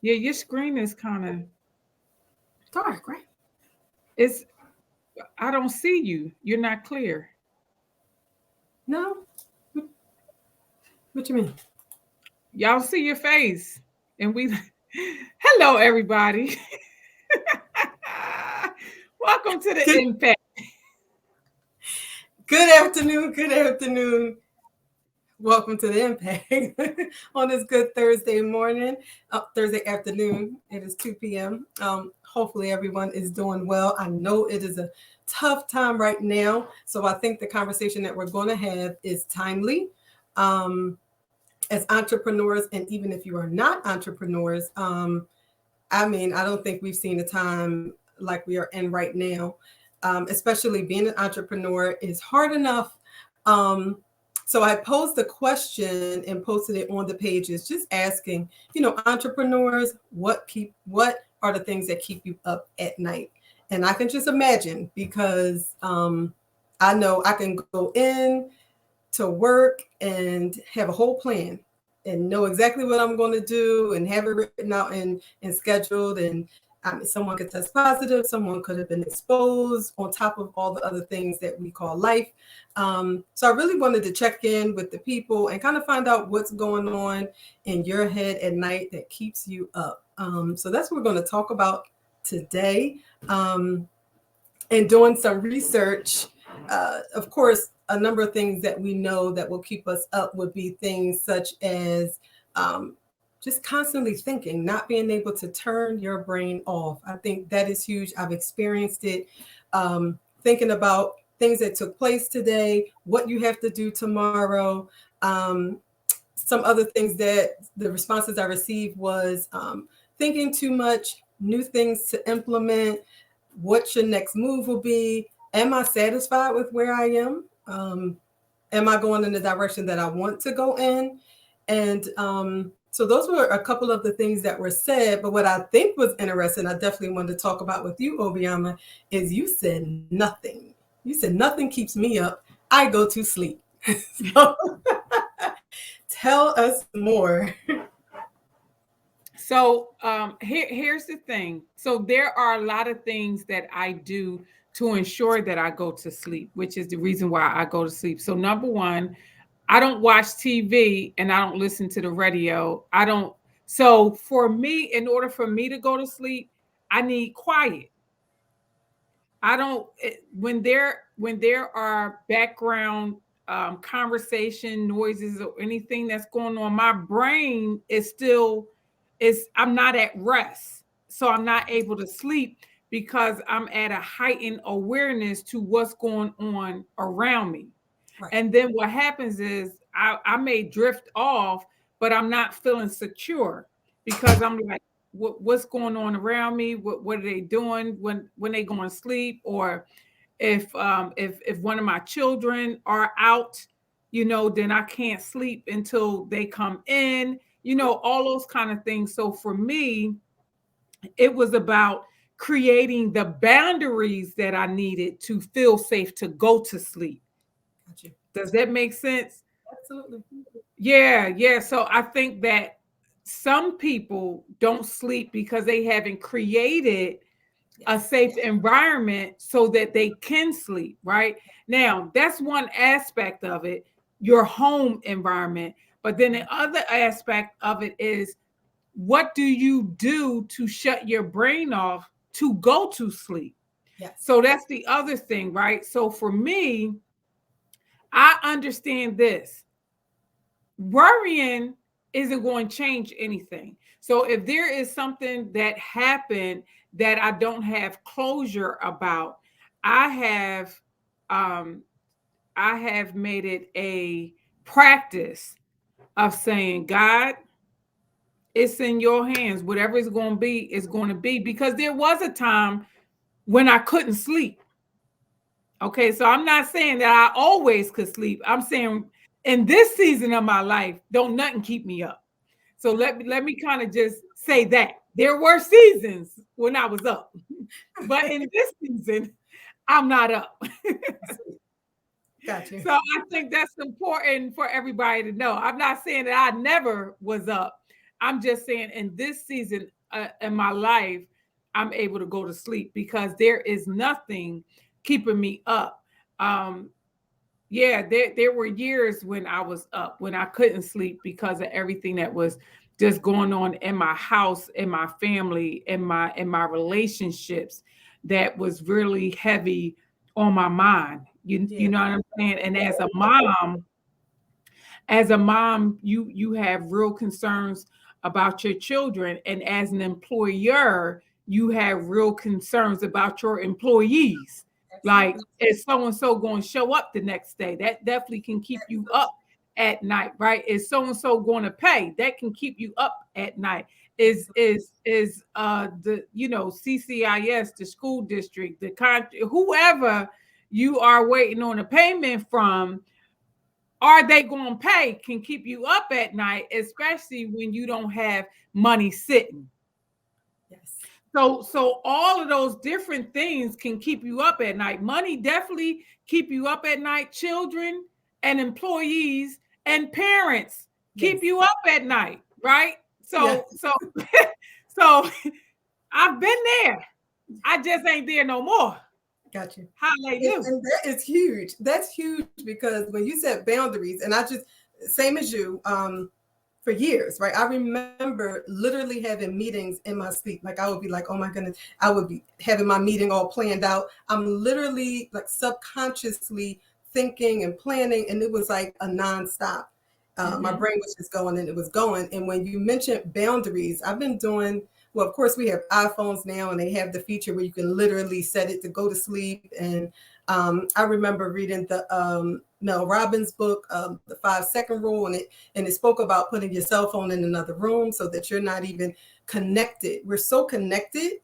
Yeah, your screen is kind of Dark, right? it's I don't see you. You're not clear. No? What you mean? Y'all see your face. And we hello everybody. Welcome to the Good, impact. good afternoon. Good afternoon. Welcome to the Impact on this good Thursday morning, Thursday afternoon. It is 2 p.m. Hopefully, everyone is doing well. I know it is a tough time right now. So I think the conversation that we're going to have is timely. Um, as entrepreneurs, and even if you are not entrepreneurs, I mean, I don't think we've seen a time like we are in right now. Especially being an entrepreneur is hard enough. Um, so I posed a question and posted it on the pages, just asking, entrepreneurs, what are the things that keep you up at night? And I can just imagine because I know I can go in to work and have a whole plan and know exactly what I'm going to do and have it written out and scheduled. And someone could test positive, someone could have been exposed on top of all the other things that we call life. So I really wanted to check in with the people and kind of find out what's going on in your head at night that keeps you up. So that's what we're going to talk about today. And doing some research, of course, a number of things that we know that will keep us up would be things such as just constantly thinking, not being able to turn your brain off. I think that is huge. I've experienced it. Thinking about things that took place today, what you have to do tomorrow. Some other things that the responses I received was thinking too much, new things to implement, what your next move will be. Am I satisfied with where I am? Am I going in the direction that I want to go in? And so those were a couple of the things that were said. But what I think was interesting, I definitely wanted to talk about with you, Obiama, is you said nothing. You said nothing keeps me up. I go to sleep. So tell us more. So here's the thing. So there are a lot of things that I do to ensure that I go to sleep, which is the reason why I go to sleep. So number one, I don't watch TV and I don't listen to the radio. I don't. So for me, in order for me to go to sleep, I need quiet. I don't when there are background conversation noises or anything that's going on, my brain is still is I'm not at rest. So I'm not able to sleep because I'm at a heightened awareness to what's going on around me. Right. And then what happens is I may drift off, but I'm not feeling secure because I'm like, what's going on around me? What are they doing when they go to sleep? Or if one of my children are out, then I can't sleep until they come in. All those kind of things. So for me, it was about creating the boundaries that I needed to feel safe to go to sleep. Got you. Does that make sense? Absolutely. Yeah, yeah. So I think that some people don't sleep because they haven't created a Yes. safe environment so that they can sleep, right? Now, that's one aspect of it, your home environment. But then the other aspect of it is what do you do to shut your brain off to go to sleep? Yes. So that's the other thing, right? So for me, I understand this worrying isn't going to change anything. So if there is something that happened that I don't have closure about, I have um I have made it a practice of saying, God, it's in your hands. Whatever it's going to be, it's going to be. Because there was a time when I couldn't sleep. Okay, so I'm not saying that I always could sleep. I'm saying in this season of my life, don't nothing keep me up. So let me kind of just say that there were seasons when I was up, but in this season, I'm not up. Got you. So I think that's important for everybody to know. I'm not saying that I never was up. I'm just saying in this season in my life, I'm able to go to sleep because there is nothing keeping me up. Um, yeah, there were years when I was up, when I couldn't sleep because of everything that was just going on in my house, in my family, in my relationships that was really heavy on my mind. You Yeah, know what I'm saying? And as a mom, you have real concerns about your children, and as an employer, you have real concerns about your employees. Like, absolutely. is so and so going to show up the next day? That definitely can keep you up at night, right? Is so and so going to pay? That can keep you up at night. Is Absolutely. is is the CCIS, the school district, the country, whoever you are waiting on a payment from, are they going to pay, can keep you up at night, especially when you don't have money sitting. Yes. So all of those different things can keep you up at night. Money definitely keep you up at night. Children and employees and parents keep Yes. you up at night, right? Yeah. So I've been there. I just ain't there no more. Got you. Hallelujah. And that is huge. That's huge because when you set boundaries, and I just same as you, for years, right? I remember literally having meetings in my sleep. Like I would be like, oh my goodness, I would be having my meeting all planned out. I'm literally like subconsciously thinking and planning, and it was like a nonstop. My Mm-hmm. brain was just going and it was going. And when you mentioned boundaries, I've been doing, well, of course, we have iPhones now and they have the feature where you can literally set it to go to sleep. And I remember reading the Mel Robbins book, The 5 Second Rule, and it spoke about putting your cell phone in another room so that you're not even connected. We're so connected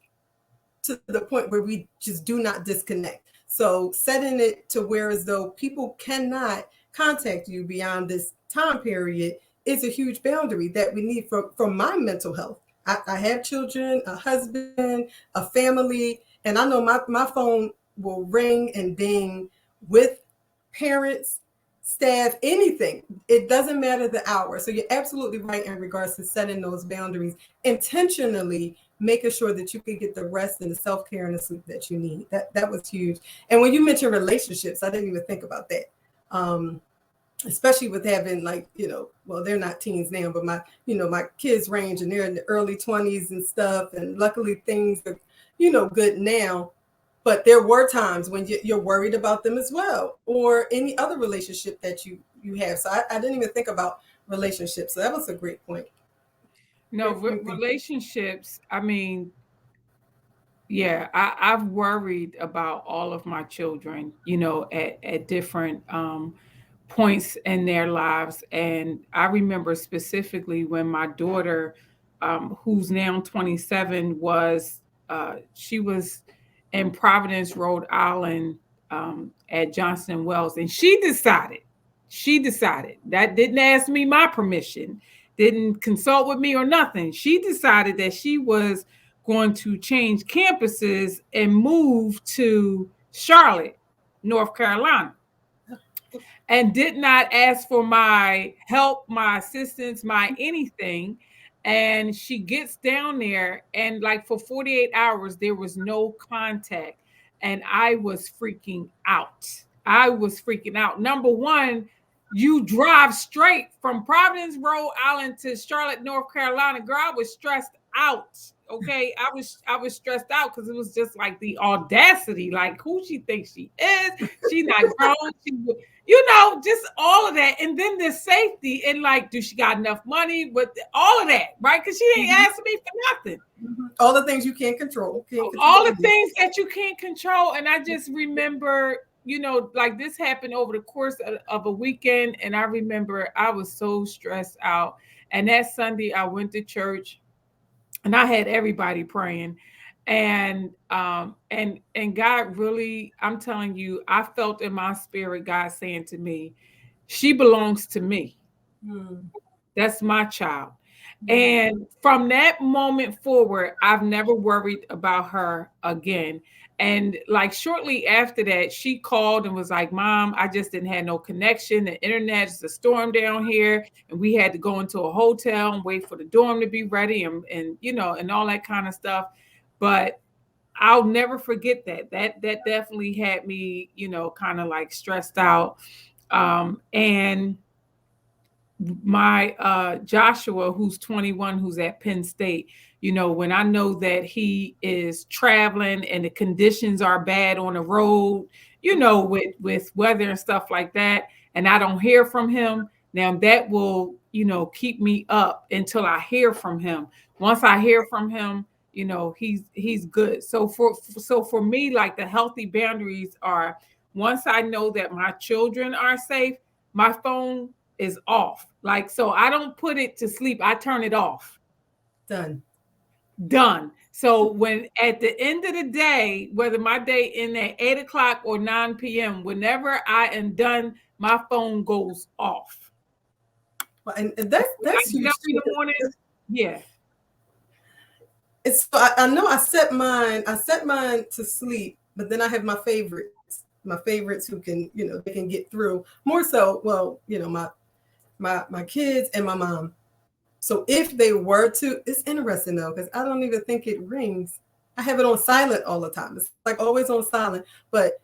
to the point where we just do not disconnect. So setting it to where as though people cannot contact you beyond this time period is a huge boundary that we need for my mental health. I have children, a husband, a family, and I know my phone will ring and ding with parents, staff, anything. It doesn't matter the hour. So you're absolutely right in regards to setting those boundaries intentionally, making sure that you can get the rest and the self-care and the sleep that you need. That was huge. And when you mentioned relationships, I didn't even think about that. Especially with having like, well, they're not teens now, but my kids range and they're in the early 20s and stuff. And luckily things are, good now. But there were times when you're worried about them as well, or any other relationship that you have. So I didn't even think about relationships. So that was a great point. No, Great point. relationships. I mean, yeah, I've worried about all of my children, at different points in their lives. And I remember specifically when my daughter, who's now 27, she was in Providence, Rhode Island, at Johnson Wells, and she decided that didn't ask me my permission, didn't consult with me or nothing. She decided that she was going to change campuses and move to Charlotte, North Carolina, and did not ask for my help, my assistance, my anything. And she gets down there, and like for 48 hours, there was no contact. And I was freaking out. I was freaking out. Number one, you drive straight from Providence, Rhode Island to Charlotte, North Carolina. Girl, I was stressed out. Okay. I was stressed out because it was just like the audacity. Like, who she thinks she is. She not grown. Just all of that. And then the safety and like, do she got enough money? With all of that, right? Because she didn't Mhm. ask me for nothing. All the things you can't control. Can't All control the it. things that you can't control. And I just remember, like this happened over the course of a weekend. And I remember I was so stressed out. And that Sunday I went to church and I had everybody praying. And God really, I'm telling you, I felt in my spirit God saying to me, she belongs to me. Mm. That's my child. And from that moment forward, I've never worried about her again. And like shortly after that, she called and was like, Mom, I just didn't have no connection. The internet is a storm down here. And we had to go into a hotel and wait for the dorm to be ready and and all that kind of stuff. But I'll never forget that. That definitely had me, kind of like stressed out. And my Joshua, who's 21, who's at Penn State, when I know that he is traveling and the conditions are bad on the road, with weather and stuff like that, and I don't hear from him, now that will, keep me up until I hear from him. Once I hear from him, he's good. So for me, like the healthy boundaries are, once I know that my children are safe, my phone is off. Like, so I don't put it to sleep. I turn it off. Done. Done. So when at the end of the day, whether my day in at 8 o'clock or 9 p.m., whenever I am done, my phone goes off. Well, and When I that's get huge up in too. the morning, yeah. It's I know I set mine to sleep, but then I have my favorites who can, they can get through more so. Well, my kids and my mom. So if they were to, it's interesting though, because I don't even think it rings. I have it on silent all the time. It's like always on silent, but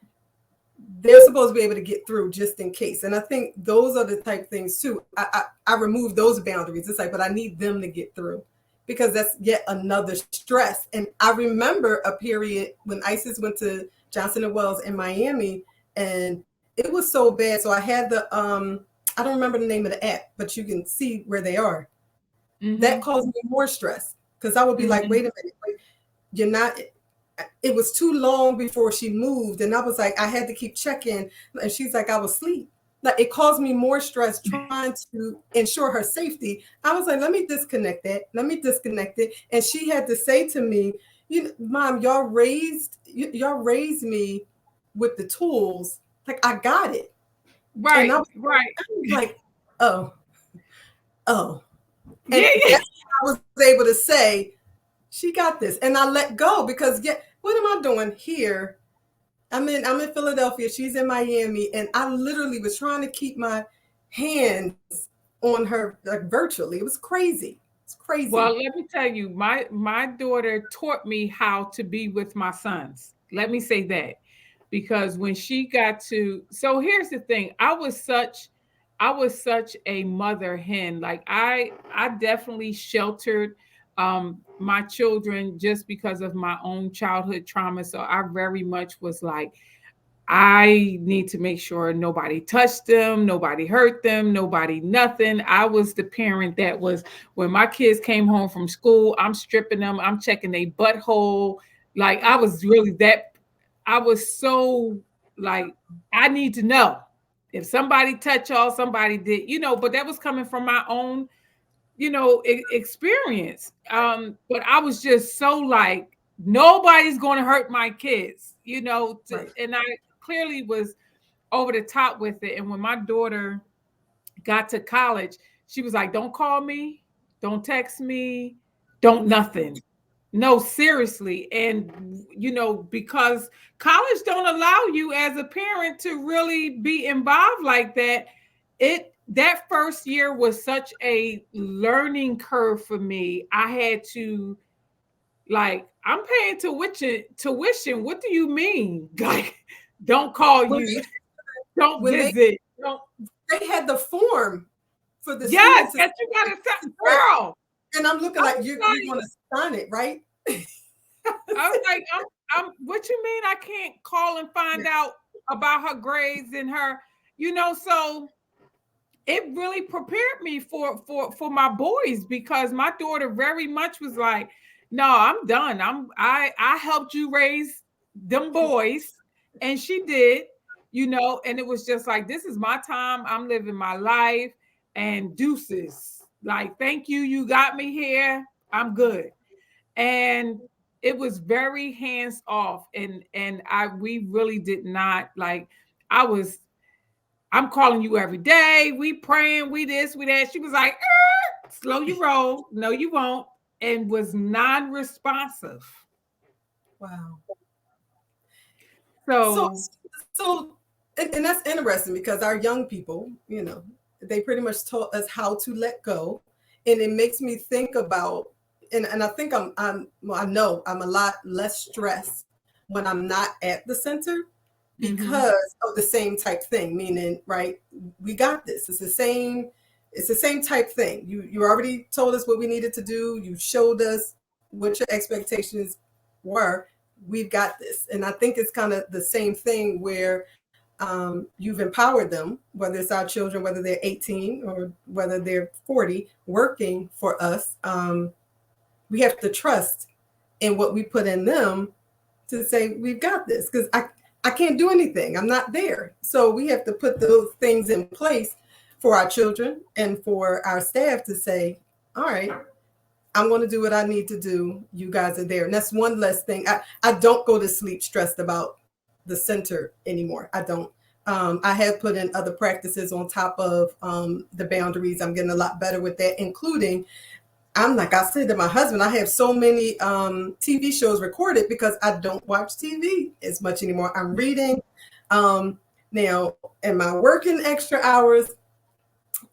they're supposed to be able to get through just in case. And I think those are the type things too. I remove those boundaries. It's like, but I need them to get through because that's yet another stress. And I remember a period when ISIS went to Johnson and Wells in Miami, and it was so bad. So I had I don't remember the name of the app, but you can see where they are. That Mm-hmm. caused me more stress because I would be like, Mm-hmm. wait a minute, wait, you're not. It was too long before she moved, and I was like, I had to keep checking, and she's like, I was asleep. Like it caused me more stress trying to ensure her safety. I was like, let me disconnect that. Let me disconnect it. And she had to say to me, Mom, y'all raised me with the tools. Like I got it. And Right, right. I was like, oh, oh. And Yeah, yeah. that's what I was able to say, she got this. And I let go because what am I doing here? I'm in Philadelphia, she's in Miami, and I literally was trying to keep my hands on her like virtually. It was crazy. It's crazy. Well, let me tell you, my daughter taught me how to be with my sons. Let me say that. Because when she got to, so here's the thing, I was such a mother hen. Like I definitely sheltered my children just because of my own childhood trauma. So I very much was like, I need to make sure nobody touched them, nobody hurt them, nobody nothing. I was the parent that was, when my kids came home from school, I'm stripping them, I'm checking their butthole. Like I was really that, I was so like, I need to know if somebody touched y'all, somebody did, but that was coming from my own, experience. But I was just so like, nobody's going to hurt my kids, Right. and I clearly was over the top with it. And when my daughter got to college, she was like, don't call me, don't text me, don't nothing. No, seriously. And because college don't allow you as a parent to really be involved like that, that first year was such a learning curve for me. I had to, like, I'm paying tuition. What do you mean? Like, don't call When you, don't when visit. Don't, they had the form for the yes, students to that you gotta tell, right, girl. and I'm looking I like was you're like, going to sign it, right? I was like, what you mean I can't call and find out about her grades and her, so it really prepared me for my boys, because my daughter very much was like, no, I'm done. I helped you raise them boys, and she did, and it was just like, this is my time. I'm living my life, and deuces. Like, thank you. You got me here. I'm good. And it was very hands off, and we really did not like, I was, I'm calling you every day, we praying, we this, we that. She was like, slow your roll, no, you won't, and was non responsive. Wow. So, So, so, and that's interesting because our young people, they pretty much taught us how to let go, and it makes me think about, and I think well, I know I'm a lot less stressed when I'm not at the center mhm. because of the same type thing. Meaning, right? We got this. It's the same. It's the same type thing. You already told us what we needed to do. You showed us what your expectations were. We've got this, and I think it's kind of the same thing where you've empowered them, whether it's our children, whether they're 18 or whether they're 40, working for us. We have to trust in what we put in them to say we've got this, because I can't do anything. I'm not there. So we have to put those things in place for our children and for our staff to say, all right, I'm going to do what I need to do. You guys are there. And that's one less thing. I don't go to sleep stressed about the center anymore. I don't. I have put in other practices on top of the boundaries. I'm getting a lot better with that, including, I'm like I said to my husband, I have so many TV shows recorded because I don't watch TV as much anymore. I'm reading. Now, am I working extra hours?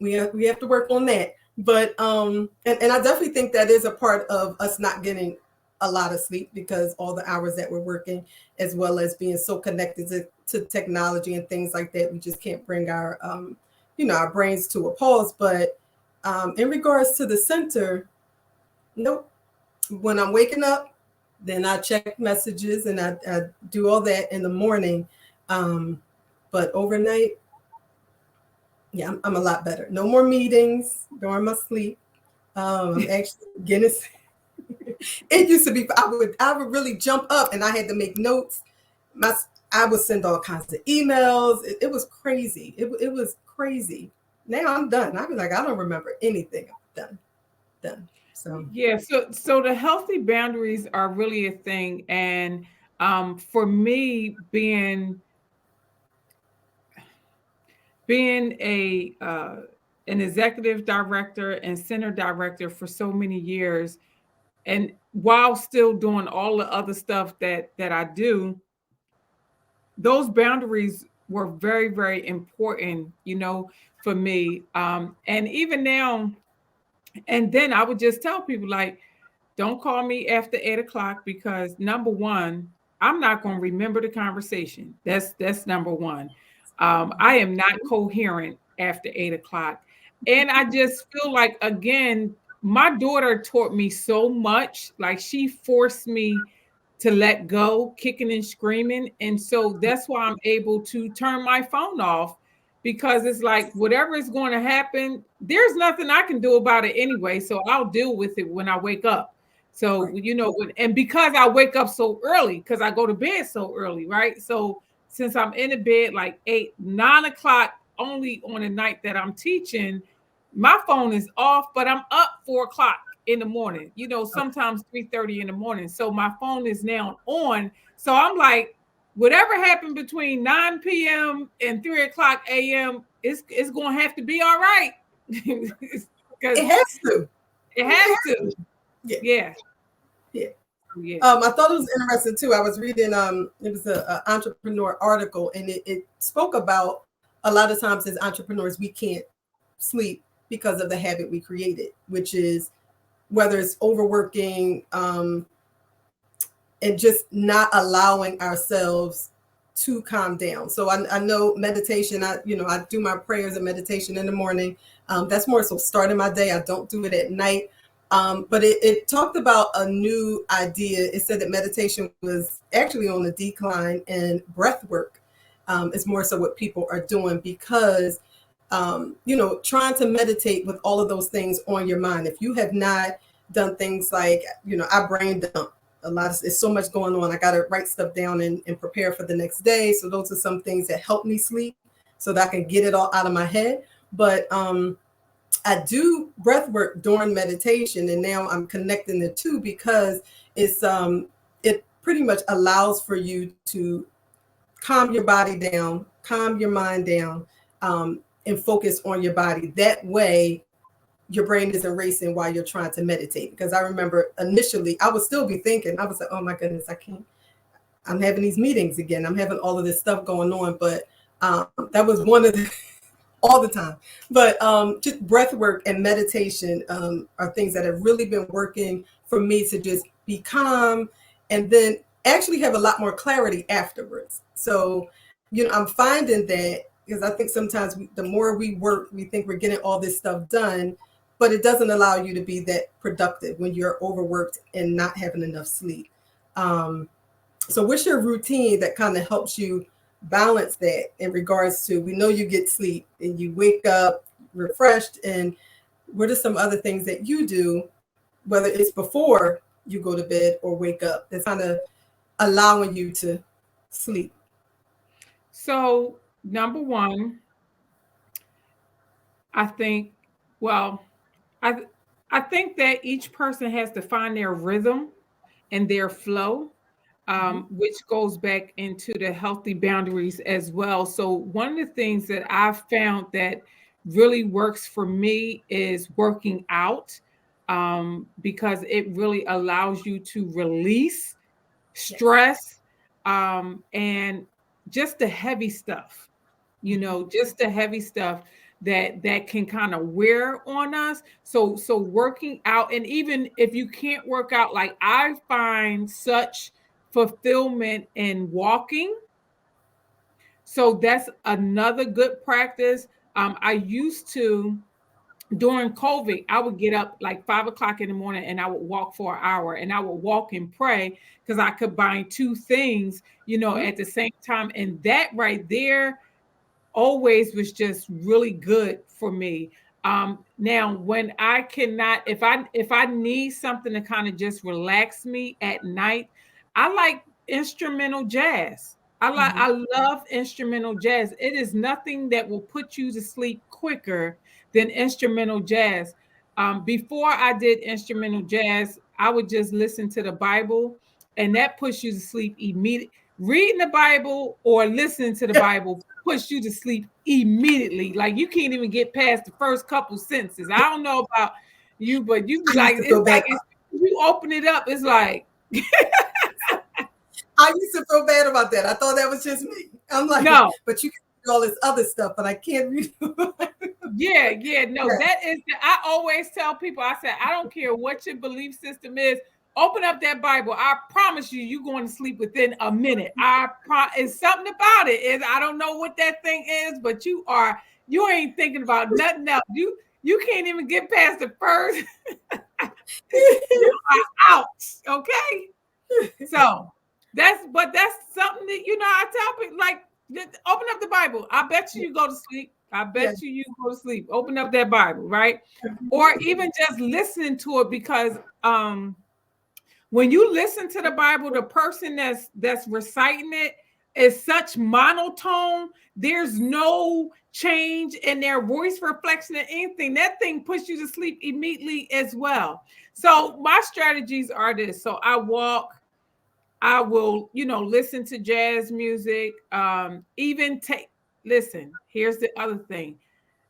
We have to work on that. But and I definitely think that is a part of us not getting a lot of sleep, because all the hours that we're working, as well as being so connected to technology and things like that, we just can't bring our our brains to a pause. But in regards to the center, nope. When I'm waking up, then I check messages and I do all that in the morning. But overnight, yeah, I'm a lot better. No more meetings during my sleep. I'm actually getting. It used to be I would really jump up and I had to make notes. My I would send all kinds of emails. It was crazy. It was crazy. Now I'm done. I'd be like, I don't remember anything. I'm done. So Yeah, so the healthy boundaries are really a thing, and for me, being a an executive director and center director for so many years, and while still doing all the other stuff that I do, those boundaries were very, very important, for me. And even now, and then I would just tell people, like, don't call me after 8 o'clock, because number one, I'm not going to remember the conversation. That's number one. I am not coherent after 8 o'clock. And I just feel like, again, my daughter taught me so much. Like, she forced me to let go, kicking and screaming. And so that's why I'm able to turn my phone off, because it's like, whatever is going to happen, there's nothing I can do about it anyway. So I'll deal with it when I wake up. So, right, and because I wake up so early, because I go to bed so early, right? So since I'm in the bed like 8, 9 o'clock, only on the night that I'm teaching, my phone is off, but I'm up 4 o'clock in the morning, okay. sometimes 3:30 in the morning. So my phone is now on. So I'm like, whatever happened between 9 p.m. and 3 o'clock a.m., it's going to have to be all right. Because It has to. it It has has to. to. Yeah, Yeah. yeah. Yeah. I thought it was interesting too. I was reading it was a entrepreneur article, and it spoke about a lot of times as entrepreneurs we can't sleep because of the habit we created, which is whether it's overworking, and just not allowing ourselves to calm down. So I know meditation. I do my prayers and meditation in the morning. That's more so starting my day. I don't do it at night. But it talked about a new idea. It said that meditation was actually on a decline, and breath work is more so what people are doing, because trying to meditate with all of those things on your mind. If you have not done things like, I brain dump a lot of, there's so much going on. I got to write stuff down and prepare for the next day. So those are some things that help me sleep so that I can get it all out of my head. But I do breath work during meditation, and now I'm connecting the two because it pretty much allows for you to calm your body down, calm your mind down, and focus on your body. That way, your brain isn't racing while you're trying to meditate. Because I remember initially I would still be thinking, I was like, oh my goodness, I can't, I'm having these meetings again. I'm having all of this stuff going on. But that was one of the, all the time. But just breath work and meditation are things that have really been working for me to just be calm and then actually have a lot more clarity afterwards. So, I'm finding that because I think sometimes the more we work, we think we're getting all this stuff done, but it doesn't allow you to be that productive when you're overworked and not having enough sleep. Um, so what's your routine that kind of helps you balance that in regards to, we know you get sleep and you wake up refreshed, and what are some other things that you do, whether it's before you go to bed or wake up, that's kind of allowing you to sleep? So, number one, I think, well, I I think that each person has to find their rhythm and their flow, Mhm. which goes back into the healthy boundaries as well. So, one of the things that I've found that really works for me is working out, because it really allows you to release Yes. stress, and just the heavy stuff, Mhm. just the heavy stuff that can kind of wear on us. So working out, and even if you can't work out, like I find such fulfillment in walking. So that's another good practice. I used to, during COVID, I would get up like 5 o'clock in the morning and I would walk for an hour, and I would walk and pray because I combine two things, Mhm. at the same time. And that right there always was just really good for me. Now when I cannot, if I need something to kind of just relax me at night, I like instrumental jazz. I Mhm. love instrumental jazz. It is nothing that will put you to sleep quicker than instrumental jazz. Before I did instrumental jazz, I would just listen to the Bible, and that puts you to sleep immediately. Reading the Bible or listening to the Bible push you to sleep immediately. Like you can't even get past the first couple sentences. I don't know about you, but you be I like, used to feel bad. you open it up, it's like, I used to feel bad about that. I thought that was just me. I'm like, no. but you can do all this other stuff, but I can't read. Yeah, no, Yeah. that is, I always tell people, I said, I don't care what your belief system is, open up that Bible. I promise you, you're going to sleep within a minute. It's something about it. Is I don't know what that thing is, but you ain't thinking about nothing else. You can't even get past the first, you are out. Okay. So that's something that I tell people, like, open up the Bible. I bet you go to sleep. I Yeah. bet you go to sleep. Open up that Bible, right? Or even just listening to it, because when you listen to the Bible, the person that's reciting it is such monotone. There's no change in their voice reflection or anything. That thing puts you to sleep immediately as well. So my strategies are this. So I walk, I will, listen to jazz music. Even take, listen, here's the other thing.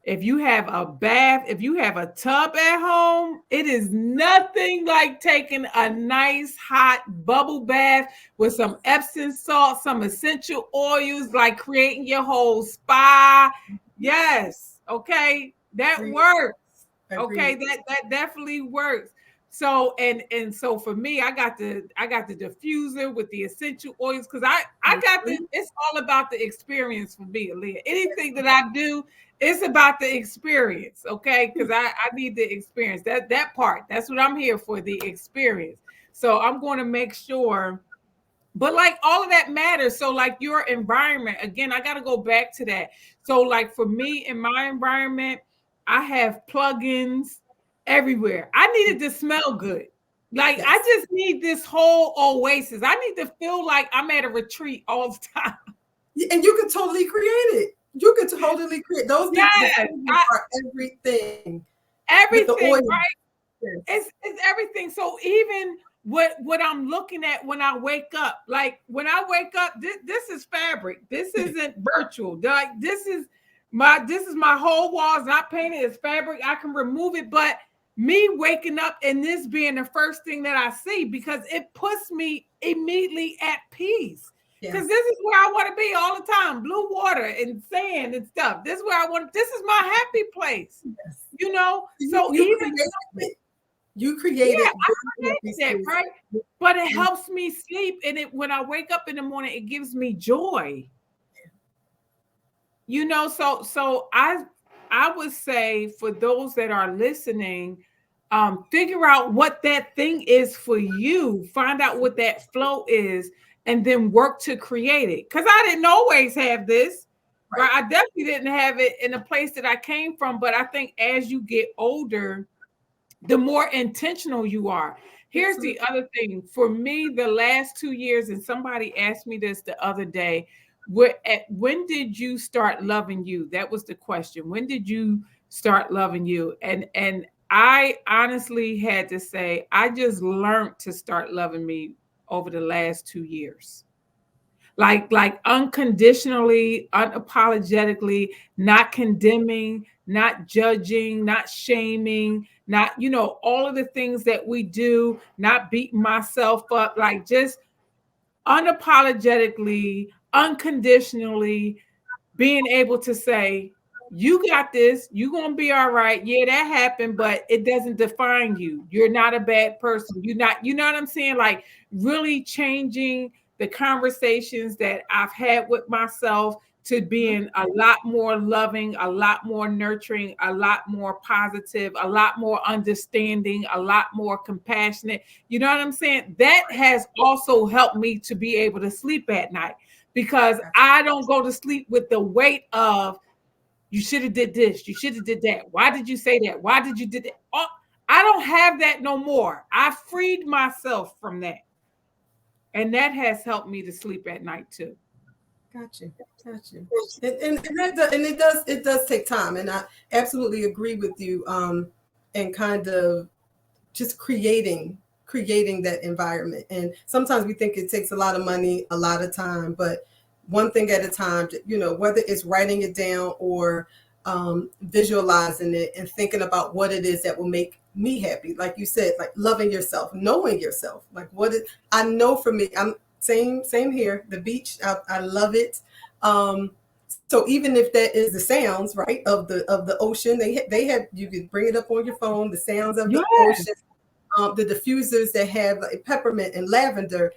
If you have a bath, if you have a tub at home, it is nothing like taking a nice hot bubble bath with some Epsom salt, some essential oils, like creating your whole spa. Yes. Okay. That Agreed. works. Okay, Agreed. that definitely works. So and so for me, I got the diffuser with the essential oils, because I got the, Mhm. it's all about the experience for me, Aaliyah. Anything that I do, it's about the experience, okay? Because I need the experience. That part, that's what I'm here for, the experience. So I'm going to make sure, but like all of that matters. So like your environment, again, I got to go back to that. So like for me in my environment, I have plugins everywhere. I need it to smell good. Like I Yes. just need this whole oasis. I need to feel like I'm at a retreat all the time. And you can totally create it. You can totally create those Yes, diffusions are everything with the oil. everything, right? Yes. It's everything. So even what I'm looking at when I wake up, like when I wake up, this is fabric. This isn't virtual. Like this is This is my whole walls, not painted, it's fabric. I can remove it, but me waking up and this being the first thing that I see, because it puts me immediately at peace. Because Yes. this is where I want to be all the time. Blue water and sand and stuff. This is where I want. This is my happy place. Yes. You know. You, So you even created it. You yeah, created I happy created that, space. right? But it helps me sleep, and it when I wake up in the morning, it gives me joy. You know, so I would say for those that are listening, figure out what that thing is for you, find out what that flow is, and then work to create it. Because I didn't always have this, right? Right. I definitely didn't have it in the place that I came from, but I think as you get older, the more intentional you are. Here's the Absolutely. other thing for me, the last 2 years, and somebody asked me this the other day. When did you start loving you? That was the question. When did you start loving you? And I honestly had to say, I just learned to start loving me over the last 2 years, like unconditionally, unapologetically, not condemning, not judging, not shaming, not, all of the things that we do, not beating myself up, like just unapologetically, unconditionally being able to say, you got this, you're going to be all right. Yeah, that happened, but it doesn't define you. You're not a bad person. You're not, you know what I'm saying? Like really changing the conversations that I've had with myself to Mhm. being a lot more loving, a lot more nurturing, a lot more positive, a lot more understanding, a lot more compassionate. You know what I'm saying? That has also helped me to be able to sleep at night, because Gotcha. I don't go to sleep with the weight of you should have did this, you should have did that. Why did you say that? Why did you did that? Oh, I don't have that no more. I freed myself from that. And that has helped me to sleep at night too. Got you. Got you. And it does take time, and I absolutely agree with you. And kind of just creating that environment. And sometimes we think it takes a lot of money, a lot of time, but one thing at a time, whether it's writing it down or visualizing it and thinking about what it is that will make me happy. Like you said, like loving yourself, knowing yourself, like what it, I know for me, I'm same here. The beach, I love it. So even if that is the sounds, right, of the ocean, they have, you could bring it up on your phone, the sounds of Yeah. the ocean, the diffusers that have like peppermint and lavender,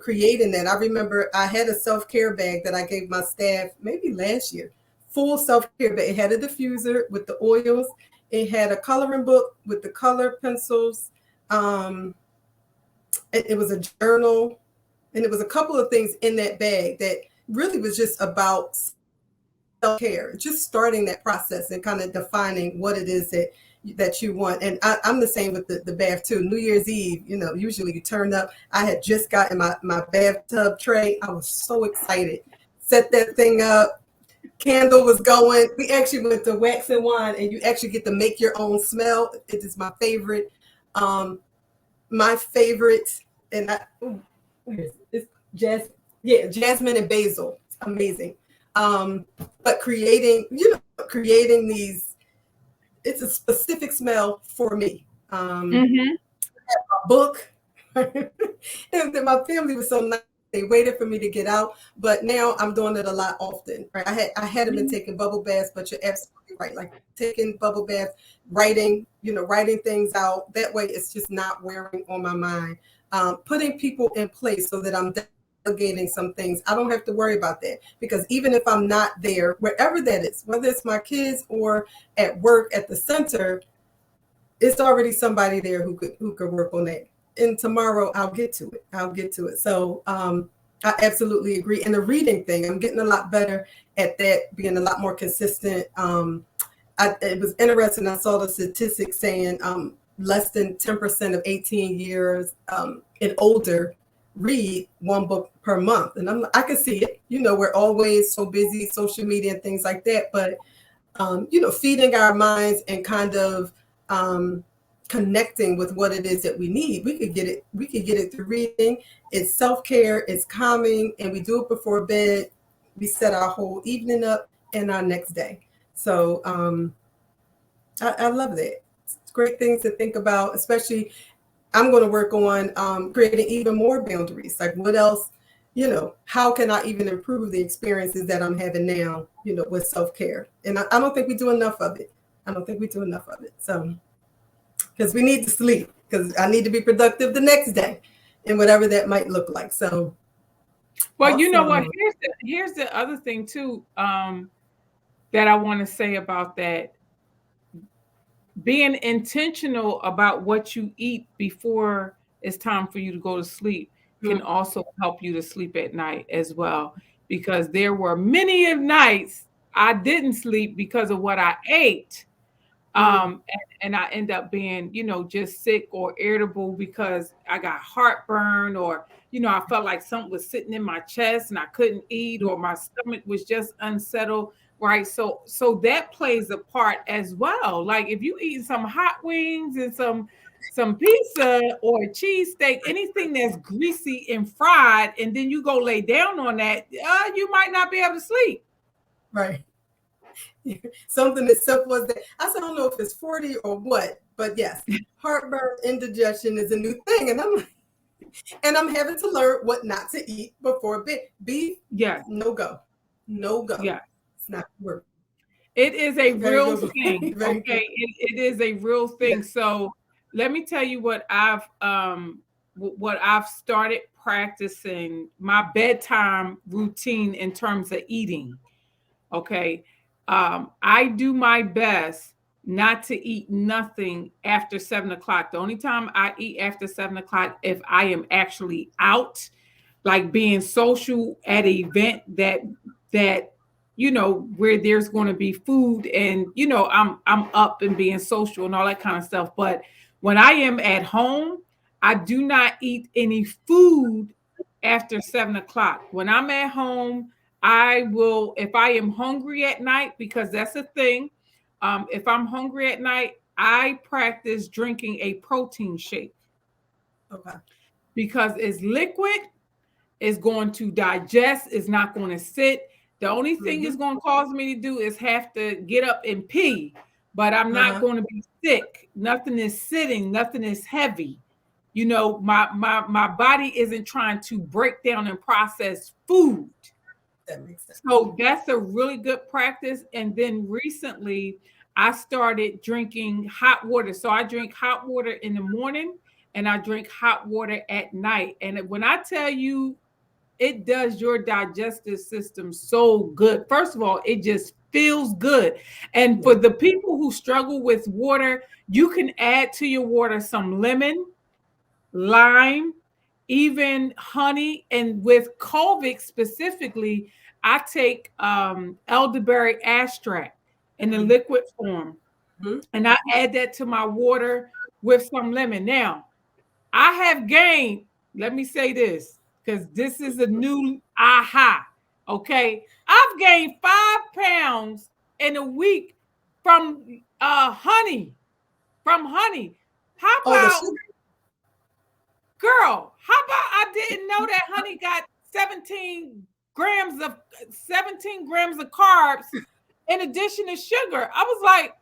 creating that. I remember I had a self-care bag that I gave my staff maybe last year, full self-care bag. It had a diffuser with the oils. It had a coloring book with the color pencils. Um, it was a journal, and it was a couple of things in that bag that really was just about self-care, just starting that process and kind of defining what it is that you want. And I'm the same with the bath too. New Year's Eve, usually you turn up. I had just gotten my bathtub tray. I was so excited. Set that thing up. Candle was going. We actually went to Wax and Wine, and you actually get to make your own smell. It is my favorite. Um, my favorite, and where is it? It's jasmine and basil. It's amazing. Um, but creating these, it's a specific smell for me. Mm-hmm. A book, and then my family was so nice. They waited for me to get out, but now I'm doing it a lot often. Right? I hadn't been taking bubble baths, but you're absolutely right. Like taking bubble baths, writing things out. That way, it's just not wearing on my mind. Putting people in place so that I'm delegating some things. I don't have to worry about that, because even if I'm not there, wherever that is, whether it's my kids or at work at the center, it's already somebody there who could work on that. And tomorrow I'll get to it. So I absolutely agree. And the reading thing, I'm getting a lot better at that, being a lot more consistent. It was interesting. I saw the statistics saying less than 10% of 18 years and older read one book per month. And I can see it. We're always so busy, social media and things like that. But feeding our minds and kind of connecting with what it is that we need. We could get it through reading. It's self-care, it's calming, and we do it before bed. We set our whole evening up and our next day. So I love that. It's great things to think about, especially I'm going to work on creating even more boundaries. Like, what else, how can I even improve the experiences that I'm having now, with self care? And I don't think we do enough of it. I don't think we do enough of it. So, because we need to sleep, because I need to be productive the next day and whatever that might look like. So, Well, you know what? awesome. Here's the other thing too, that I want to say about that. Being intentional about what you eat before it's time for you to go to sleep can Mm-hmm. also help you to sleep at night as well. Because there were many of nights I didn't sleep because of what I ate. And I end up being, just sick or irritable because I got heartburn, or I felt like something was sitting in my chest and I couldn't eat, or my stomach was just unsettled, right? So that plays a part as well. Like if you eat some hot wings and some pizza or a cheesesteak, anything that's greasy and fried, and then you go lay down on that, you might not be able to sleep. Right. Something as simple as that. I said, I don't know if it's 40 or what, but yes, heartburn, indigestion is a new thing. And I'm having to learn what not to eat before bed. Beef, Yeah, no go. No go. yeah. It's not work. It is a Very real good. thing. Very Okay. good. It is a real Yeah. thing. So let me tell you what I've started practicing my bedtime routine in terms of eating. Okay. I do my best not to eat nothing after 7 o'clock. The only time I eat after 7 o'clock if I am actually out, like being social at an event that where there's going to be food, and I'm up and being social and all that kind of stuff. But when I am at home, I do not eat any food after 7 o'clock. When I'm at home, I will, if I am hungry at night, because that's a thing. If I'm hungry at night, I practice drinking a protein shake Okay. because it's liquid, is going to digest, is not going to sit. The only thing it's Mm-hmm. going to cause me to do is have to get up and pee, but I'm not Uh-huh. going to be sick. Nothing is sitting, nothing is heavy. My body isn't trying to break down and process food. That makes sense. So that's a really good practice. And then recently, I started drinking hot water. So I drink hot water in the morning and I drink hot water at night. And when I tell you, it does your digestive system so good. First of all, it just feels good. And for Yeah. the people who struggle with water, you can add to your water some lemon, lime, even honey. And with COVID specifically, I take elderberry extract in the liquid form, Mm-hmm. and I add that to my water with some lemon. Now, I have gained, let me say this, because this is a new aha. Okay. I've gained 5 pounds in a week from honey. From honey. How Oh, the about, sugar. girl? How about I didn't know that honey got 17 grams of carbs in addition to sugar. I was like,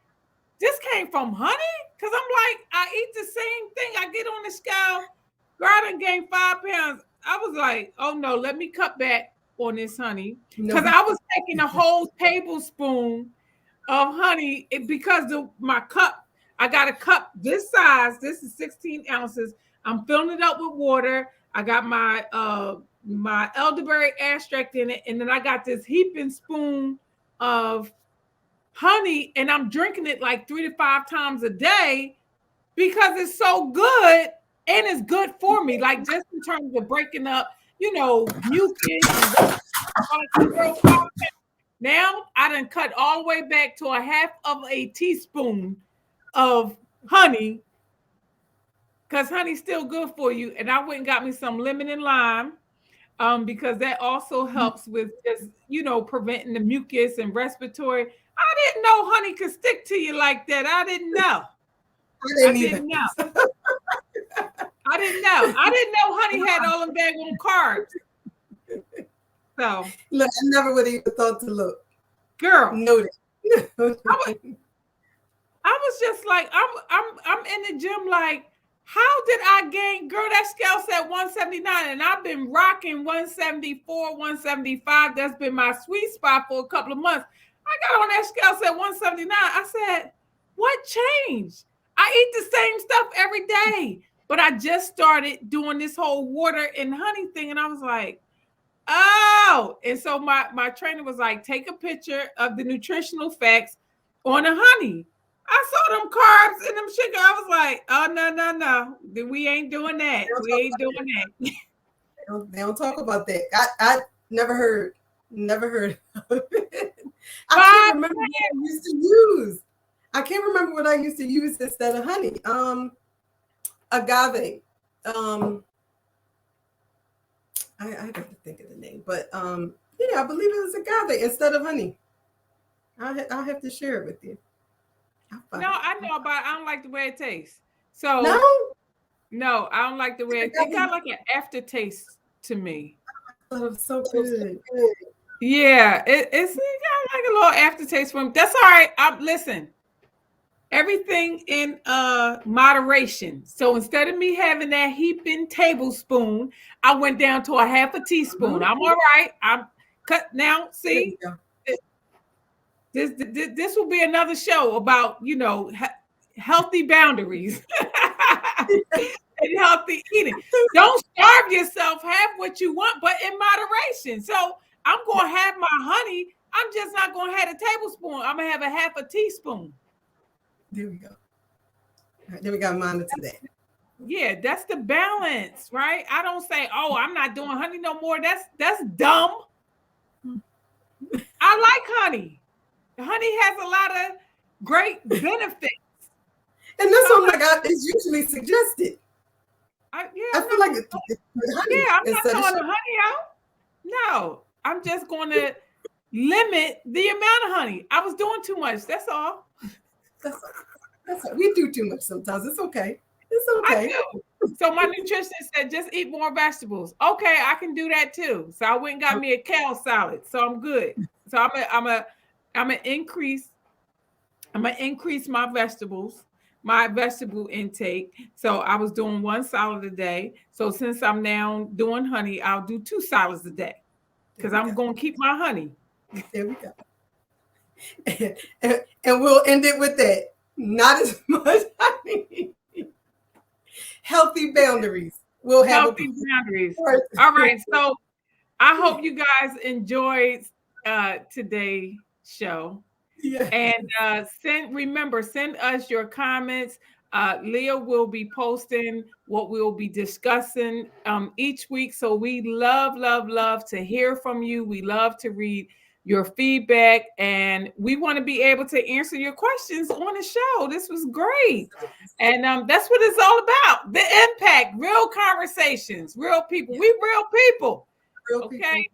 this came from honey? Because I'm like, I eat the same thing. I get on the scale. Girl, I done gained 5 pounds. I was like, oh no, let me cut back on this honey. No. Because I was taking a whole tablespoon of honey because of my cup. I got a cup this size. This is 16 ounces. I'm filling it up with water. I got my elderberry extract in it, and then I got this heaping spoon of honey, and I'm drinking it like 3 to 5 times a day because it's so good and it's good for me. Like just in terms of breaking up, mucus and girl. Now I done cut all the way back to a half of a teaspoon of honey because honey's still good for you. And I went and got me some lemon and lime. Because that also helps with just preventing the mucus and respiratory. I didn't know honey could stick to you like that. I didn't know. I I didn't either. didn't know. I didn't know. I didn't know honey had all them daggone carbs. So Look, I never would have even thought to look. Girl, Noted. I was just like, I'm in the gym like, how did I gain? Girl, that scale said 179, and I've been rocking 174, 175. That's been my sweet spot for a couple of months. I got on that scale said 179. I said, what changed? I eat the same stuff every day, but I just started doing this whole water and honey thing, and I was like, oh. And so my trainer was like, take a picture of the nutritional facts on the honey. I saw them carbs and them sugar. I was like, oh, no. We ain't doing that. We ain't doing that. They don't talk about that. I never heard of it. I can't remember what I used to use. I can't remember what I used to use instead of honey. Agave. I have to think of the name, but yeah, I believe it was agave instead of honey. I'll have to share it with you. No, I know about it. I don't like the way it tastes. So no, I don't like the way it got like an aftertaste to me. Oh, it was so good. Yeah, it's got like a little aftertaste from. That's all right. Listen, everything in moderation. So instead of me having that heaping tablespoon, I went down to a half a teaspoon. I'm all right. I'm cut now. See, this will be another show about healthy boundaries and healthy eating. Don't starve yourself. Have what you want, but in moderation. So I'm gonna have my honey. I'm just not gonna have a tablespoon. I'm gonna have a half a teaspoon. There we go. Right, then we got to monitor that. Yeah, that's the balance, right? I don't say, "Oh, I'm not doing honey no more." That's dumb. I like honey. Honey has a lot of great benefits, and that's what it's usually suggested. I feel like it's honey. Yeah, I'm not throwing the honey out. No, I'm just going to limit the amount of honey. I was doing too much. That's all. That's all. We do too much sometimes. It's okay. It's okay. I do. So my nutritionist said, just eat more vegetables. Okay, I can do that too. So I went and got me a kale salad. So I'm good. So I'm gonna increase my vegetables, my vegetable intake. So I was doing one salad a day. So since I'm now doing honey, I'll do 2 salads a day because I'm going to keep my honey. There we go. And we'll end it with that. Not as much honey. Healthy boundaries. We'll have healthy boundaries. All right. So I hope you guys enjoyed today's show. Yeah. And send us your comments. Leah will be posting what we'll be discussing each week. So we love to hear from you. We love to read your feedback, and we want to be able to answer your questions on the show. This was great. And that's what it's all about. The impact, real conversations, real people. We real people. Okay.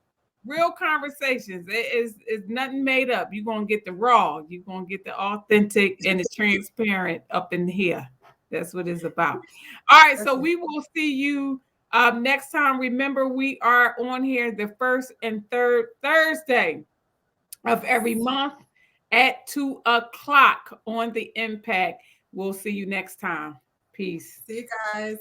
Real conversations. It's nothing made up. You're going to get the raw. You're going to get the authentic and the transparent up in here. That's what it's about. All right. So we will see you next time. Remember, we are on here the first and third Thursday of every month at 2:00 on the Impact. We'll see you next time. Peace. See you guys.